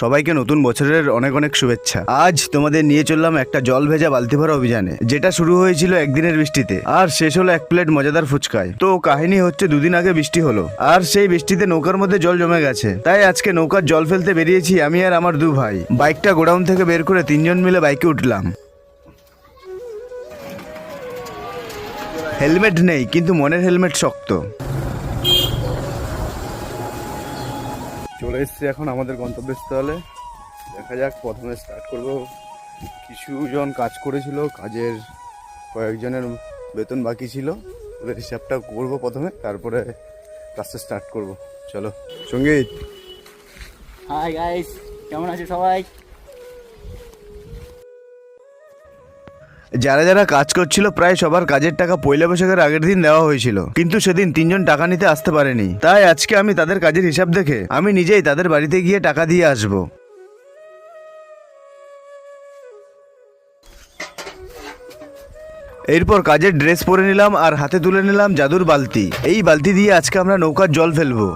সবাইকে নতুন বছরের অনেক অনেক শুভেচ্ছা। আজ তোমাদের নিয়ে চললাম একটা জল ভেজা বালতি ভরা অভিযানে, যেটা শুরু হয়েছিল একদিনের বৃষ্টিতে আর শেষ হলো এক প্লেট মজাদার ফুচকায়। তো কাহিনী হচ্ছে, দুদিন আগে বৃষ্টি হলো আর সেই বৃষ্টিতে নৌকার মধ্যে জল জমে গেছে। তাই আজকে নৌকার জল ফেলতে বেরিয়েছি আমি আর আমার দু ভাই। বাইকটা গোডাউন থেকে বের করে তিনজন মিলে বাইকে উঠলাম। হেলমেট নেই, কিন্তু মনের হেলমেট শক্ত। চলে এসছি এখন আমাদের গন্তব্যস্থলে। দেখা যাক, প্রথমে স্টার্ট করব। কিছুজন কাজ করেছিল, কাজের কয়েকজনের বেতন বাকি ছিল, ওদের হিসাবটা করব প্রথমে, তারপরে কাজটা স্টার্ট করব। চলো সঙ্গীত। হাই গাইস, কেমন আছো সবাই? যারা যারা কাজ করছিল প্রায় সবার কাজের টাকা পয়লা বৈশাখের আগের দিন দেওয়া হয়েছিল, কিন্তু সেদিন তিনজন টাকা নিতে আসতে পারেনি। তাই আজকে আমি তাদের কাজের হিসাব দেখে আমি নিজেই তাদের বাড়িতে গিয়ে টাকা দিয়ে আসবো। এরপর কাজের ড্রেস পরে নিলাম আর হাতে তুলে নিলাম জাদুর বালতি। এই বালতি দিয়ে আজকে আমরা নৌকার জল ফেলবো।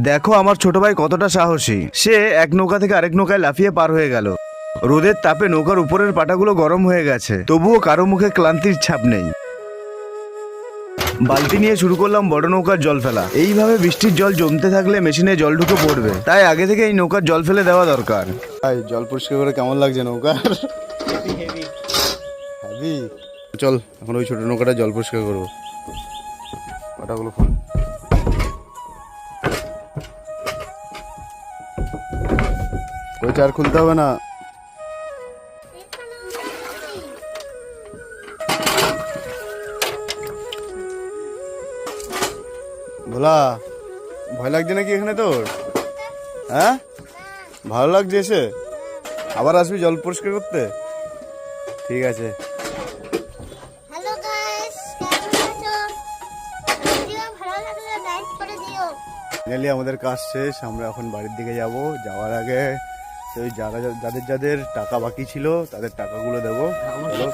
দেখো আমার ছোট ভাই কতটা সাহসী, সে এক নৌকা থেকে আরেক নৌকায় লাফিয়ে পার হয়ে গেল। রোদের তাপে নৌকার উপরের পাটাগুলো গরম হয়ে গেছে, তবুও কারো মুখে ক্লান্তির ছাপ নেই। বালতি নিয়ে শুরু করলাম বড় নৌকার জল ফেলা। এইভাবে বৃষ্টির জল জমতে থাকলে মেশিনে জল ঢুকে পড়বে, তাই আগে থেকে এই নৌকার জল ফেলে দেওয়া দরকার। ভাই, জল পরিষ্কার করে কেমন লাগছে নৌকার? হেভি। চল এখন ওই ছোট নৌকাটা জল পরিষ্কার করবো। পাটাগুলো খোল। ওই চার খুলতে হবে না। ভোলা, ভয় লাগছে নাকি এখানে তোর? হ্যাঁ, ভালো লাগছে এসে? আবার আসবি জল পরিষ্কার করতে? ঠিক আছে। হ্যালো গাইস, কেমন আছো? ভিডিও ভালো লাগলে লাইক করে দিও। ফাইনালি আমাদের কাজ শেষ, আমরা এখন বাড়ির দিকে যাব। যাওয়ার আগে সেই যাদের যাদের টাকা বাকি ছিল তাদের টাকাগুলো দেবো। চলো।